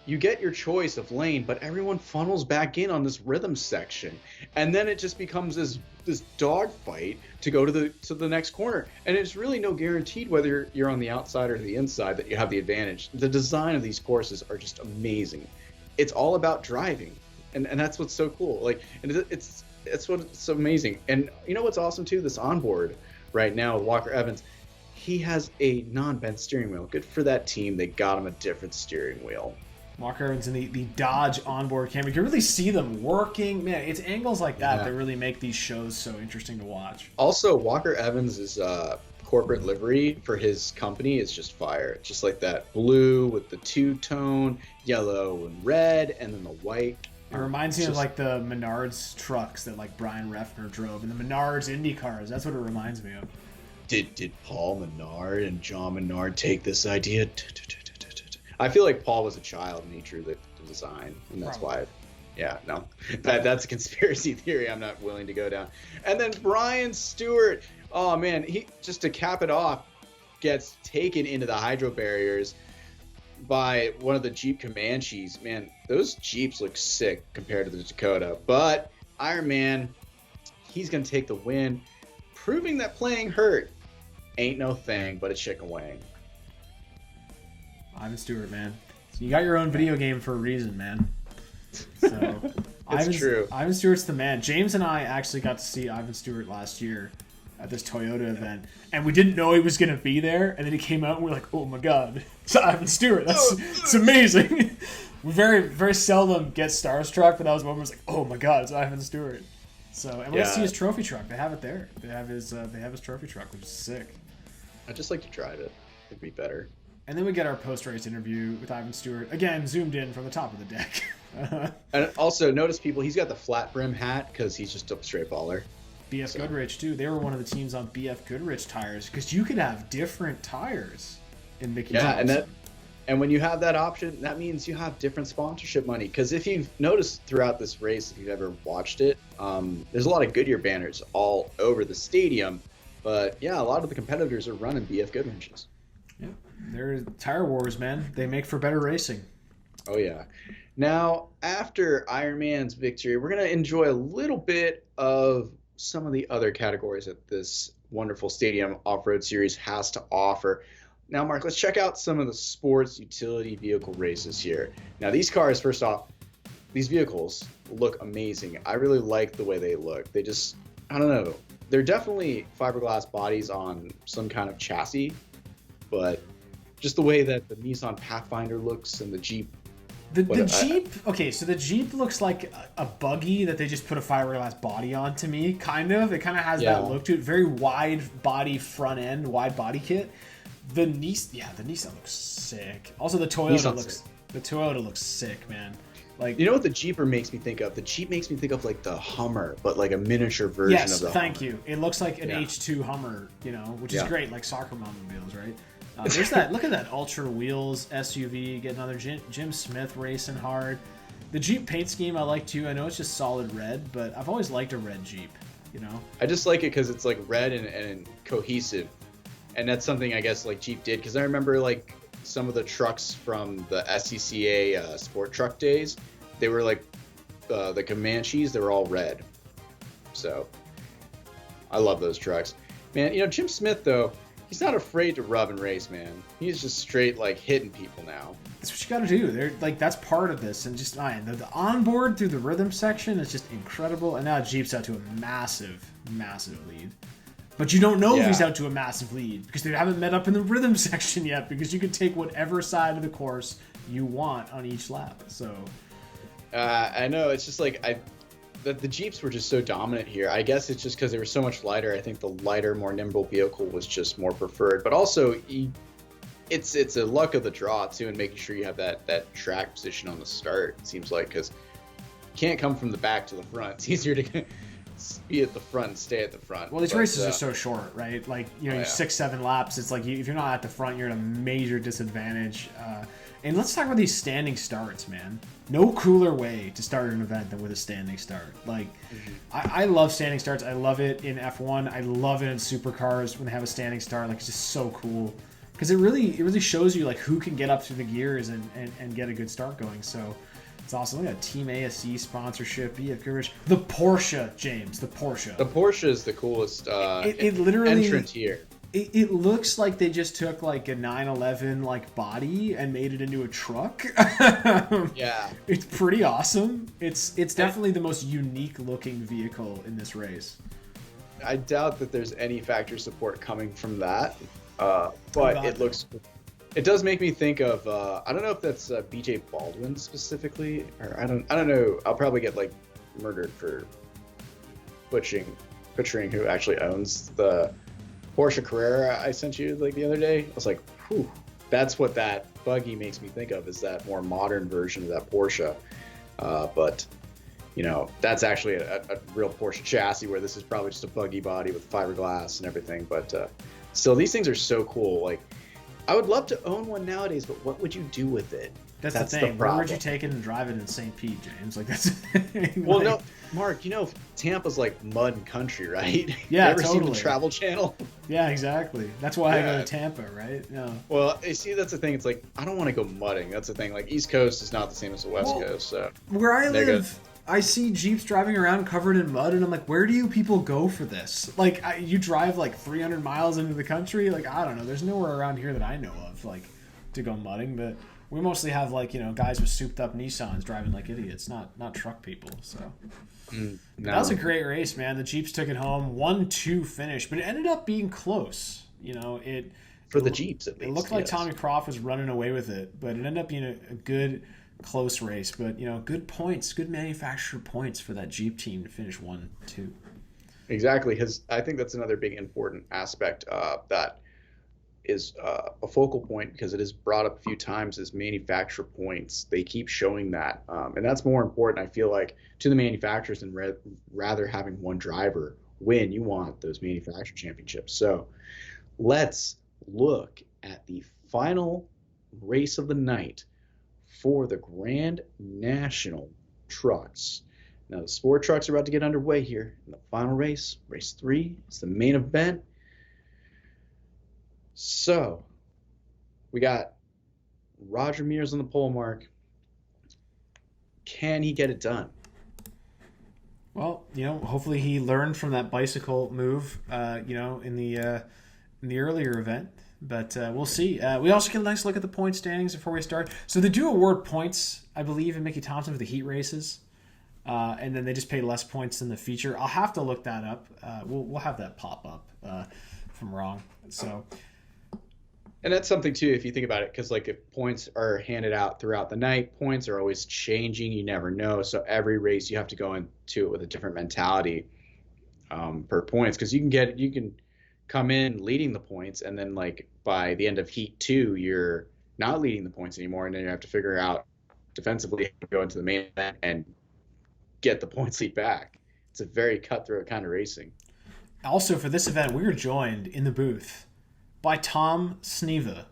you get your choice of lane, but everyone funnels back in on this rhythm section, and then it just becomes this dog fight to go to the next corner, and it's really no guaranteed whether you're on the outside or the inside that you have the advantage. The design of these courses are just amazing. It's all about driving, and that's what's so cool. Like, and it's what's so amazing. And you know what's awesome too? This onboard right now, Walker Evans, he has a non-bent steering wheel. Good for that team. They got him a different steering wheel. Walker Evans in the Dodge onboard camera. You can really see them working. Man, it's angles like that that really make these shows so interesting to watch. Also, Walker Evans' corporate livery for his company is just fire. It's just like that blue with the two-tone, yellow and red, and then the white. It reminds me of like the Menards trucks that like Brian Refner drove, and the Menards Indy cars. That's what it reminds me of. Did Paul Menard and John Menard take this idea? I feel like Paul was a child and he drew the design, and that's why. Yeah, no, that's a conspiracy theory I'm not willing to go down. And then Brian Stewart, oh man, he just to cap it off, gets taken into the hydro barriers by one of the Jeep Comanches. Man, those Jeeps look sick compared to the Dakota. But Iron Man, he's going to take the win, proving that playing hurt ain't no thing but a chicken wing. Ivan Stewart, man. You got your own video game for a reason, man. So true. Ivan Stewart's the man. James and I actually got to see Ivan Stewart last year at this Toyota event, and we didn't know he was going to be there, and then he came out and we're like, oh my god, it's Ivan Stewart. It's amazing. We very, very seldom get starstruck, but that was one where it was like, oh my god, it's Ivan Stewart. So, and we got to see his trophy truck. They have it there. They have his trophy truck, which is sick. I'd just like to drive it. It'd be better. And then we get our post-race interview with Ivan Stewart, again, zoomed in from the top of the deck. And also, notice people, he's got the flat brim hat because he's just a straight baller. BF Goodrich, too. They were one of the teams on BF Goodrich tires, because you could have different tires in Mickey Thompson. And when you have that option, that means you have different sponsorship money. Because if you've noticed throughout this race, if you've ever watched it, there's a lot of Goodyear banners all over the stadium. But yeah, a lot of the competitors are running BF Goodriches. Yeah, they're tire wars, man. They make for better racing. Oh yeah. Now, after Ironman's victory, we're going to enjoy a little bit of some of the other categories that this wonderful Stadium Off-Road Series has to offer. Now, Mark, let's check out some of the sports utility vehicle races here. Now, these cars, first off, these vehicles look amazing. I really like the way they look. They just, I don't know. They're definitely fiberglass bodies on some kind of chassis, but just the way that the Nissan Pathfinder looks and the Jeep. The Jeep, okay, so the Jeep looks like a buggy that they just put a fiberglass body on to me, kind of. It kind of has that look to it. Very wide body front end, wide body kit. The Nissan looks sick. Also, the Toyota looks sick, man. Like, you know what the Jeeper makes me think of? The Jeep makes me think of like the Hummer, but like a miniature version of the Hummer. Yes, thank you. It looks like an H2 Hummer, which is great, like soccer automobiles, right? There's that. Look at that Ultra Wheels SUV. Get another Jim Smith racing hard. The Jeep paint scheme I like too. I know it's just solid red, but I've always liked a red Jeep. I just like it because it's like red and cohesive, and that's something I guess like Jeep did. Because I remember like some of the trucks from the SCCA sport truck days, they were like the Comanches. They were all red. So I love those trucks. Man, Jim Smith, though, he's not afraid to rub and race, man. He's just straight, like, hitting people now. That's what you got to do. They're like, that's part of this. And just the onboard through the rhythm section is just incredible. And now Jeep's out to a massive, massive lead. But you don't know if he's out to a massive lead because they haven't met up in the rhythm section yet, because you can take whatever side of the course you want on each lap. So I know, it's just like the Jeeps were just so dominant here. I guess it's just because they were so much lighter. I think the lighter, more nimble vehicle was just more preferred. But also, it's a luck of the draw too, and making sure you have that track position on the start. It seems like, because you can't come from the back to the front. It's easier to be at the front and stay at the front. Well, these races are so short, right? Like, you're 6-7 laps. It's like if you're not at the front, you're at a major disadvantage. And let's talk about these standing starts, man. No cooler way to start an event than with a standing start. Like, I love standing starts. I love it in F1. I love it in supercars when they have a standing start. Like, it's just so cool, because it really shows you like who can get up through the gears and get a good start going. So it's awesome. Look at Team ASC sponsorship. The Porsche, James. The Porsche. The Porsche is the coolest it literally entrant here. It looks like they just took like a 911 like body and made it into a truck. Yeah, it's pretty awesome. It's definitely the most unique looking vehicle in this race. I doubt that there's any factory support coming from that, but it does make me think of I don't know if that's BJ Baldwin specifically, or I don't know. I'll probably get like murdered for butchering who actually owns the Porsche Carrera I sent you like the other day. I was like, whew, that's what that buggy makes me think of, is that more modern version of that Porsche. But that's actually a real Porsche chassis, where this is probably just a buggy body with fiberglass and everything. But still, these things are so cool. Like, I would love to own one nowadays, but what would you do with it? That's the thing. Where would you take it and drive it in St. Pete, James? Like, that's the thing. Well, no, Mark, Tampa's like mud and country, right? Yeah, you ever totally. seen the Travel Channel? Yeah, exactly. That's why I go to Tampa, right? Yeah. Well, you see, that's the thing. It's like, I don't want to go mudding. That's the thing. Like, East Coast is not the same as the West Coast. So where I live, I see Jeeps driving around covered in mud, and I'm like, where do you people go for this? Like, you drive like 300 miles into the country? Like, I don't know. There's nowhere around here that I know of, like, to go mudding, but we mostly have like, guys with souped up Nissans driving like idiots, not truck people. So no. That was a great race, man. The Jeeps took it home, 1-2 finish, but it ended up being close. For the Jeeps, at least. It looked like Tommy Croft was running away with it, but it ended up being a good, close race. But good points, good manufacturer points for that Jeep team to finish 1-2. Exactly. I think that's another big important aspect that is a focal point, because it is brought up a few times, is manufacturer points. They keep showing that, and that's more important, I feel like, to the manufacturers than rather having one driver win. You want those manufacturer championships. So let's look at the final race of the night for the Grand National Trucks. Now, the sport trucks are about to get underway here in the final race, race 3. It's the main event. So, we got Roger Mears on the pole, Mark. Can he get it done? Well, hopefully he learned from that bicycle move, in the earlier event. But we'll see. We also get a nice look at the point standings before we start. So they do award points, I believe, in Mickey Thompson for the heat races. And then they just pay less points than the feature. I'll have to look that up. We'll have that pop up if I'm wrong. So... And that's something, too, if you think about it, because, like, if points are handed out throughout the night, points are always changing. You never know. So every race, you have to go into it with a different mentality per points, because you can come in leading the points, and then, like, by the end of Heat 2, you're not leading the points anymore, and then you have to figure out defensively how to go into the main event and get the points lead back. It's a very cutthroat kind of racing. Also, for this event, we were joined in the booth by Tom Sneva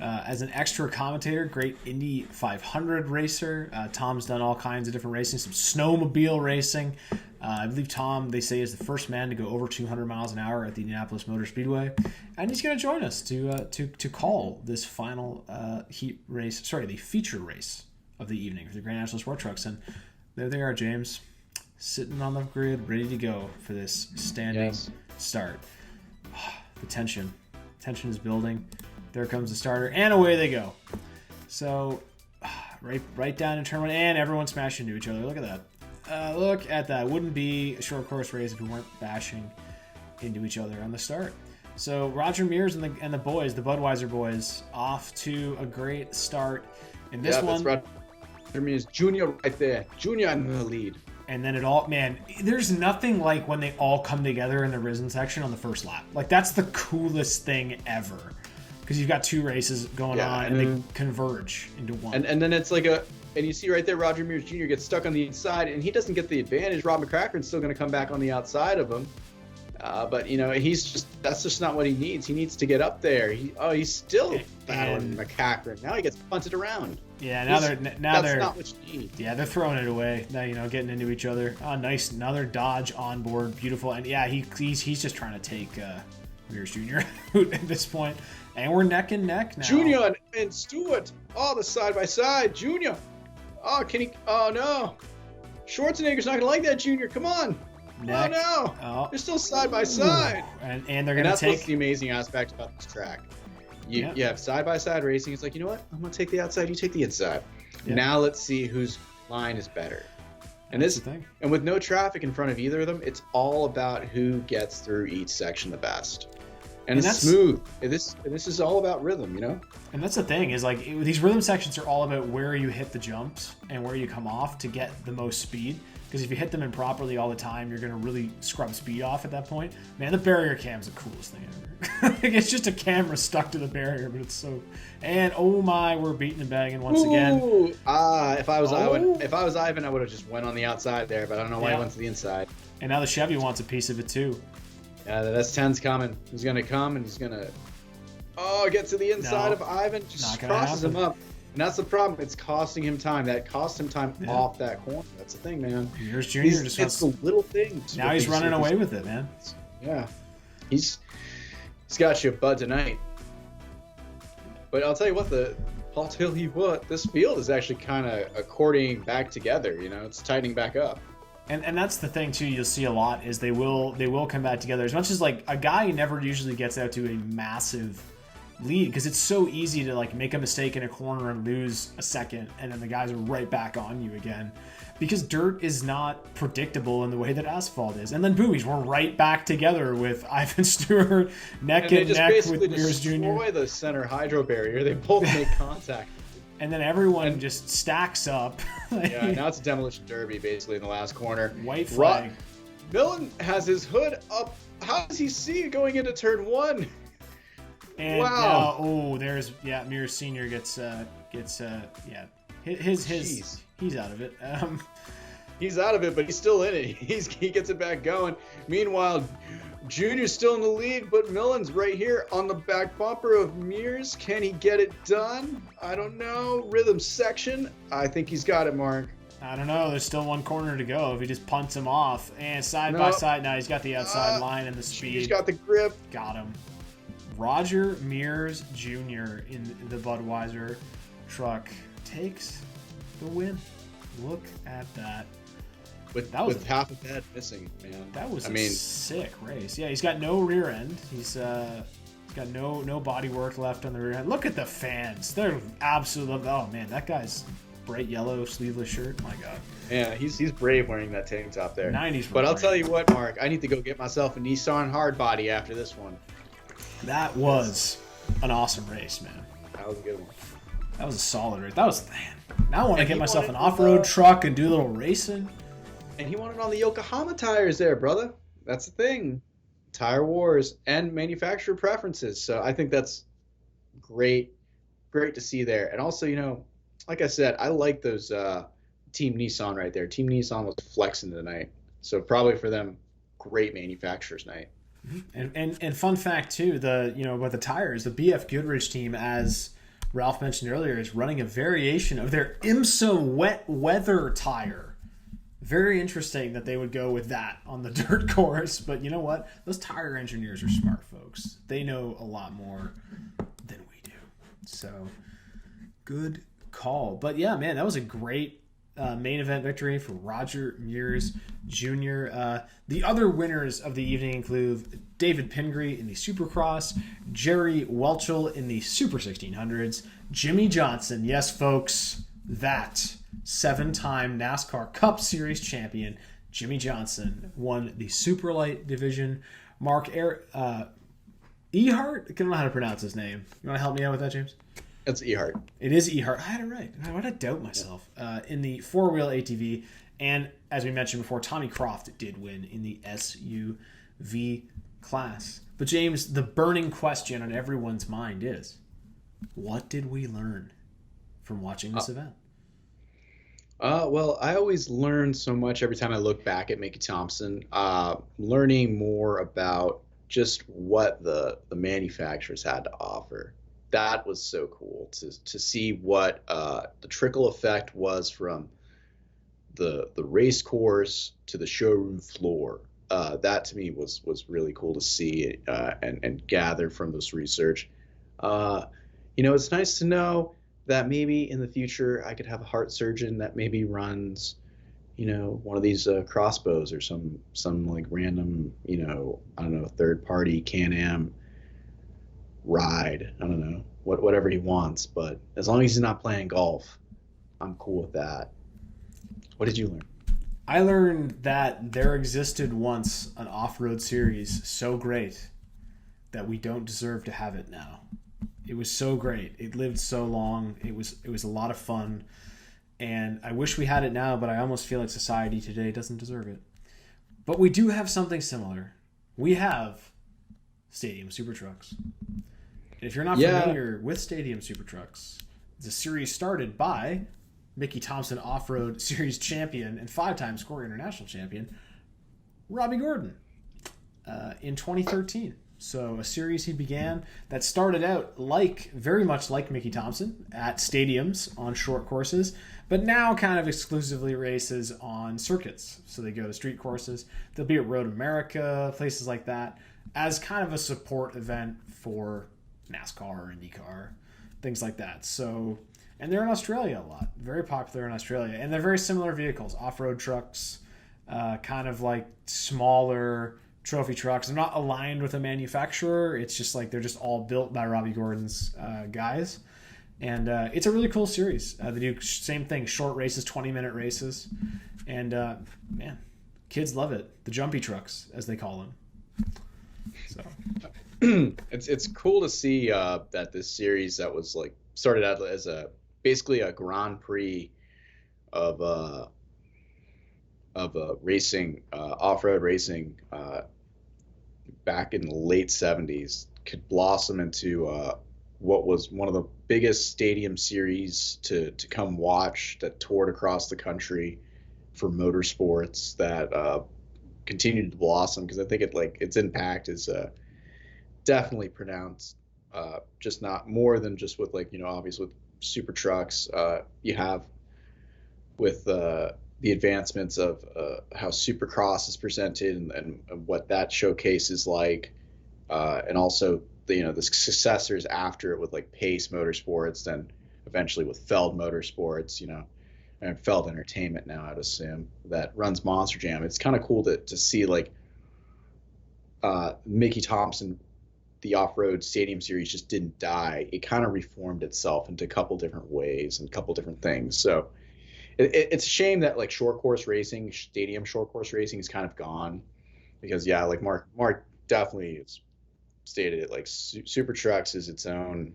as an extra commentator. Great Indy 500 racer. Tom's done all kinds of different racing, some snowmobile racing. I believe Tom, they say, is the first man to go over 200 miles an hour at the Indianapolis Motor Speedway, and he's going to join us to call this final the feature race of the evening for the Grand National Sport Trucks. And there they are, James. sitting on the grid, ready to go for this standing start. The tension is building. There comes the starter, and away they go. So, right down in turn one, and everyone's smashing into each other. Look at that. Look at that. Wouldn't be a short course race if we weren't bashing into each other on the start. So Roger Mears and the boys, the Budweiser boys, off to a great start. And this one, that's Roger Mears Jr. right there. Junior in the lead. And then there's nothing like when they all come together in the Risen section on the first lap. Like, that's the coolest thing ever. Because you've got two races going on and they converge into one. And then it's like and you see right there, Roger Mears Jr. gets stuck on the inside, and he doesn't get the advantage. Rob McCracken's still going to come back on the outside of him. But, that's just not what he needs. He needs to get up there. He's still battling McCracken. Now he gets punted around. Yeah, that's not what you need. Yeah, they're throwing it away. Now, getting into each other. Oh, nice. Another dodge on board. Beautiful. And, yeah, he's just trying to take Mears Jr. out at this point. And we're neck and neck now. Junior and Stewart. Oh, the side-by-side. Junior. Oh, oh, no. Schwarzenegger's not going to like that, Junior. Come on. Neck. Oh, no. Oh. They're still side-by-side. And they're going to take... That's what's the amazing aspect about this track. You have side-by-side racing. It's like, you know what? I'm going to take the outside. You take the inside. Yep. Now let's see whose line is better. And That's the thing. And with no traffic in front of either of them, it's all about who gets through each section the best. And it's smooth. This is all about rhythm, And that's the thing is, like, these rhythm sections are all about where you hit the jumps and where you come off to get the most speed. Because if you hit them improperly all the time, you're going to really scrub speed off at that point. Man, the barrier cam's the coolest thing ever. It's just a camera stuck to the barrier, but it's so... And, oh my, we're beating and bagging once again. If I was Ivan, I would have just went on the outside there, but I don't know why he went to the inside. And now the Chevy wants a piece of it, too. Yeah, the S10's coming. He's going to come, and he's going to... get to the inside of Ivan. Just crosses him up. And that's the problem. It's costing him time. That cost him time off that corner. That's the thing, man. Mears Jr. It's the little things. Now he's running away with it, man. Yeah. He's got you, bud, tonight. But I'll tell you what, this field is actually kind of according back together. It's tightening back up. And that's the thing too. You'll see a lot is they will come back together. As much as like a guy never usually gets out to a massive lead because it's so easy to like make a mistake in a corner and lose a second, and then the guys are right back on you again. Because dirt is not predictable in the way that asphalt is. And then buoys, we're right back together with Ivan Stewart neck and neck with Mears Jr. They destroy the center hydro barrier. They both make contact. And then everyone just stacks up. Now it's a demolition derby basically in the last corner. White flag. Millen has his hood up. How does he see going into turn one? And there's Mears Sr. gets he's out of it. He's out of it, but he's still in it. He gets it back going. Meanwhile, Junior's still in the lead, but Millen's right here on the back bumper of Mears. Can he get it done? I don't know. Rhythm section. I think he's got it, Mark. I don't know. There's still one corner to go. If he just punts him off. And side by side now, he's got the outside line and the speed. He's got the grip. Got him. Roger Mears Jr. in the Budweiser truck takes the win. Look at that. With half of that missing, man. That was a sick race. Yeah, he's got no rear end. He's got no body work left on the rear end. Look at the fans. They're absolutely... Oh, man, that guy's bright yellow sleeveless shirt. My God. Yeah, he's brave wearing that tank top there. 90s. But I'll tell you what, Mark. I need to go get myself a Nissan hardbody after this one. That was an awesome race, man. That was a good one. That was a solid race. That was... Man, now I want to get myself an off-road truck and do a little racing. And he wanted on the Yokohama tires there, brother. That's the thing. Tire wars and manufacturer preferences. So I think that's great to see there. And also, like I said, I like those Team Nissan right there. Team Nissan was flexing tonight. So probably for them, great manufacturer's night. And fun fact too, about the tires, the BF Goodrich team, as Ralph mentioned earlier, is running a variation of their IMSA wet weather tire. Very interesting that they would go with that on the dirt course, but you know what? Those tire engineers are smart folks. They know a lot more than we do. So, good call. But yeah, man, that was a great main event victory for Roger Mears Jr. The other winners of the evening include David Pingree in the Supercross, Jerry Welchel in the Super 1600s, Jimmy Johnson, yes, folks, that 7-time NASCAR Cup Series champion, Jimmy Johnson, won the Superlight division. Mark Ehart, I don't know how to pronounce his name. You want to help me out with that, James? It's Ehart. It is Ehart. I had it right. Why did I doubt myself? In the four-wheel ATV, and as we mentioned before, Tommy Croft did win in the SUV class. But James, the burning question on everyone's mind is, what did we learn from watching this event? Well, I always learn so much every time I look back at Mickey Thompson, learning more about just what the manufacturers had to offer. That was so cool to see what the trickle effect was from the race course to the showroom floor. That to me was really cool to see and gather from this research. It's nice to know that maybe in the future I could have a heart surgeon that maybe runs, one of these crossbows or some like random, third party Can-Am ride. I don't know, whatever he wants, but as long as he's not playing golf, I'm cool with that. What did you learn? I learned that there existed once an off-road series so great that we don't deserve to have it now. It was so great. It lived so long. It was a lot of fun. And I wish we had it now, but I almost feel like society today doesn't deserve it. But we do have something similar. We have Stadium Super Trucks. And if you're not familiar with Stadium Super Trucks, it's a series started by Mickey Thompson Off-Road Series champion and 5-time Score International champion, Robbie Gordon, in 2013. So a series he began that started out very much like Mickey Thompson at stadiums on short courses, but now kind of exclusively races on circuits. So they go to street courses. They'll be at Road America, places like that, as kind of a support event for NASCAR or IndyCar, things like that. So, and they're in Australia a lot, very popular in Australia, and they're very similar vehicles, off-road trucks, kind of like smaller trophy trucks. They're not aligned with a manufacturer. It's just like they're just all built by Robbie Gordon's guys. And it's a really cool series. They do same thing, short races, 20-minute races. And man, kids love it. The jumpy trucks, as they call them. So it's cool to see that this series that was like started out as basically a Grand Prix of racing, off-road racing, back in the late 70s could blossom into what was one of the biggest stadium series to come watch, that toured across the country for motorsports, that continued to blossom, because I think its impact is definitely pronounced, just not more than just with obviously with super trucks, you have with the advancements of how Supercross is presented and what that showcase is like, and also the successors after it with like Pace Motorsports, then eventually with Feld Motorsports, and Feld Entertainment now, I'd assume, that runs Monster Jam. It's kind of cool to see Mickey Thompson, the off-road stadium series, just didn't die. It kind of reformed itself into a couple different ways and a couple different things. So it's a shame that short course racing, stadium short course racing, is kind of gone, because like Mark definitely has stated it, Super Trucks is its own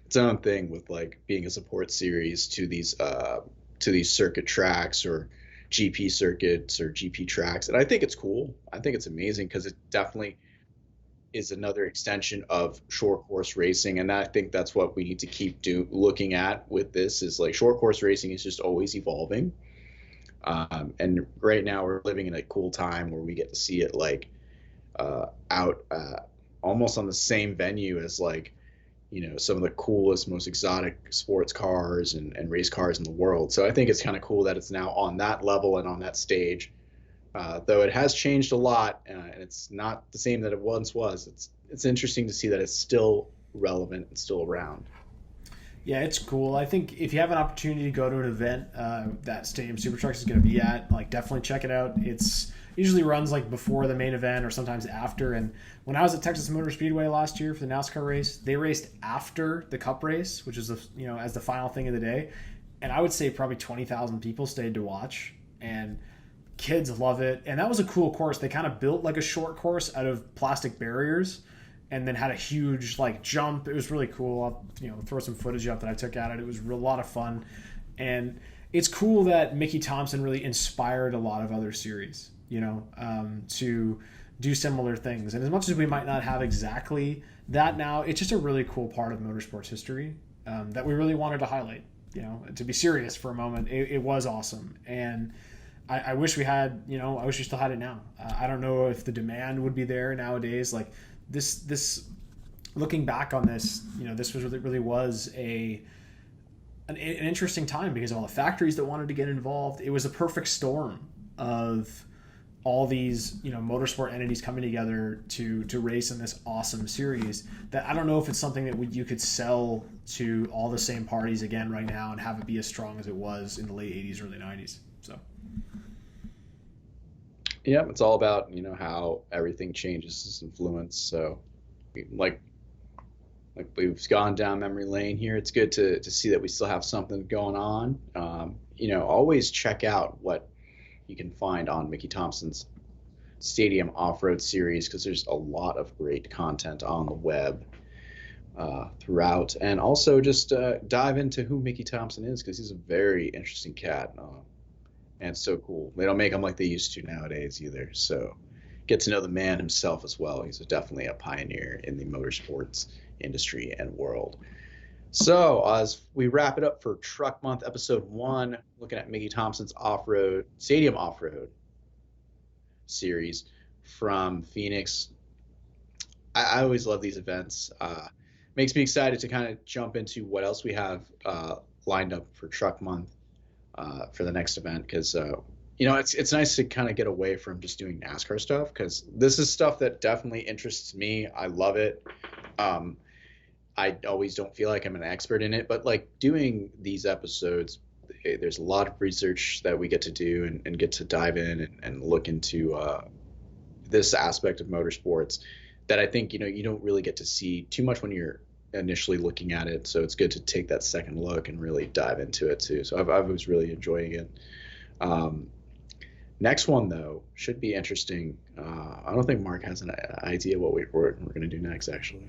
thing, with being a support series to these circuit tracks or GP circuits or GP tracks. And I think it's cool. I think it's amazing, because it definitely is another extension of short course racing. And I think that's what we need to keep looking at with this, is short course racing is just always evolving. And right now we're living in a cool time where we get to see it out almost on the same venue as some of the coolest, most exotic sports cars and race cars in the world. So I think it's kind of cool that it's now on that level and on that stage, though it has changed a lot, and it's not the same that it once was. It's interesting to see that it's still relevant and still around. Yeah, it's cool. I think if you have an opportunity to go to an event that Stadium Super Trucks is going to be at, like, definitely check it out. It's usually runs like before the main event or sometimes after. And when I was at Texas Motor Speedway last year for the NASCAR race, they raced after the Cup race, which is as the final thing of the day. And I would say probably 20,000 people stayed to watch, and kids love it. And that was a cool course. They kind of built like a short course out of plastic barriers, and then had a huge like jump. It was really cool. I'll throw some footage up that I took at it. It was a lot of fun, and it's cool that Mickey Thompson really inspired a lot of other series, to do similar things. And as much as we might not have exactly that now, it's just a really cool part of motorsports history that we really wanted to highlight. To be serious for a moment, it was awesome, and I wish we had. I wish we still had it now. I don't know if the demand would be there nowadays. Like. This looking back on this, this was really was an interesting time because of all the factories that wanted to get involved. It was a perfect storm of all these motorsport entities coming together to race in this awesome series that I don't know if it's something that you could sell to all the same parties again right now and have it be as strong as it was in the late 80s, early 90s. So. Yeah, it's all about, how everything changes its influence. So like we've gone down memory lane here. It's good to see that we still have something going on. Always check out what you can find on Mickey Thompson's Stadium Off-Road series, because there's a lot of great content on the web throughout. And also just dive into who Mickey Thompson is, because he's a very interesting cat. And it's so cool. They don't make them like they used to nowadays either. So get to know the man himself as well. He's definitely a pioneer in the motorsports industry and world. So as we wrap it up for Truck Month Episode 1, looking at Mickey Thompson's Stadium Off-Road series from Phoenix. I always love these events. Makes me excited to kind of jump into what else we have lined up for Truck Month. For the next event, because it's nice to kind of get away from just doing NASCAR stuff, because this is stuff that definitely interests me. I love it. I always don't feel like I'm an expert in it, but like doing these episodes, there's a lot of research that we get to do and get to dive in and look into this aspect of motorsports that I think you don't really get to see too much when you're initially looking at it. So it's good to take that second look and really dive into it too. So I was really enjoying it. Next one though should be interesting. I don't think Mark has an idea what we're going to do next, actually.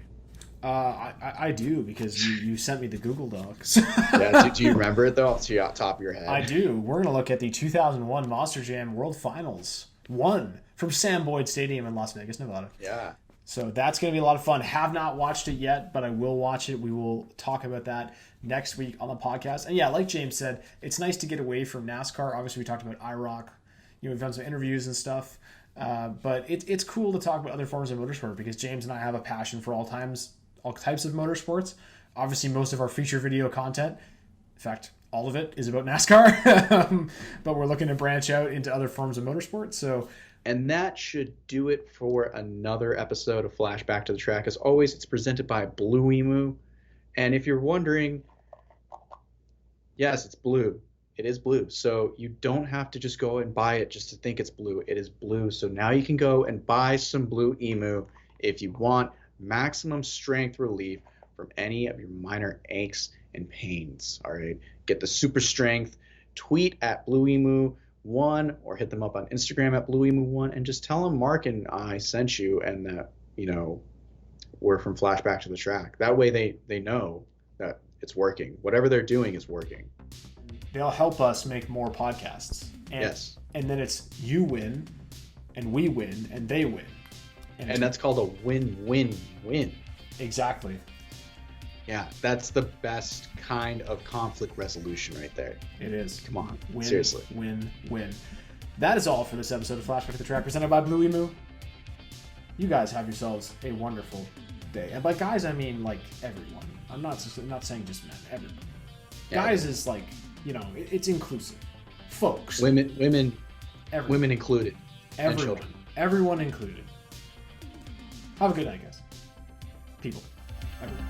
I do, because you sent me the Google Docs. Yeah, do you remember it though, off the top of your head? I do. We're going to look at the 2001 Monster Jam World Finals 1 from Sam Boyd Stadium in Las Vegas, Nevada. Yeah. So that's going to be a lot of fun. Have not watched it yet, but I will watch it. We will talk about that next week on the podcast. And yeah, like James said, it's nice to get away from NASCAR. Obviously, we talked about IROC. We've done some interviews and stuff. But it's cool to talk about other forms of motorsport, because James and I have a passion for all types of motorsports. Obviously, most of our feature video content, in fact, all of it, is about NASCAR. But we're looking to branch out into other forms of motorsport. So. And that should do it for another episode of Flashback to the Track. As always, it's presented by Blue Emu. And if you're wondering, yes, it's blue. It is blue. So you don't have to just go and buy it just to think it's blue. It is blue. So now you can go and buy some Blue Emu if you want maximum strength relief from any of your minor aches and pains. All right. Get the super strength. Tweet at Blue Emu 1 or hit them up on Instagram at BlueEmu1 and just tell them Mark and I sent you, and that we're from Flashback to the Track. That way they know that it's working. Whatever they're doing is working. They'll help us make more podcasts. Yes. And then it's you win and we win and they win. And that's called a win-win-win. Exactly. Yeah, that's the best kind of conflict resolution right there. It is. Come on, win, seriously. Win, win. That is all for this episode of Flashback to the Track, presented by Blue Emu. You guys have yourselves a wonderful day. And by guys, I mean like everyone. I'm not saying just men. Everyone. Yeah, guys is like, it's inclusive. Folks. Women everyone. Women included. Everyone. And children. Everyone included. Have a good night, guys. People. Everyone.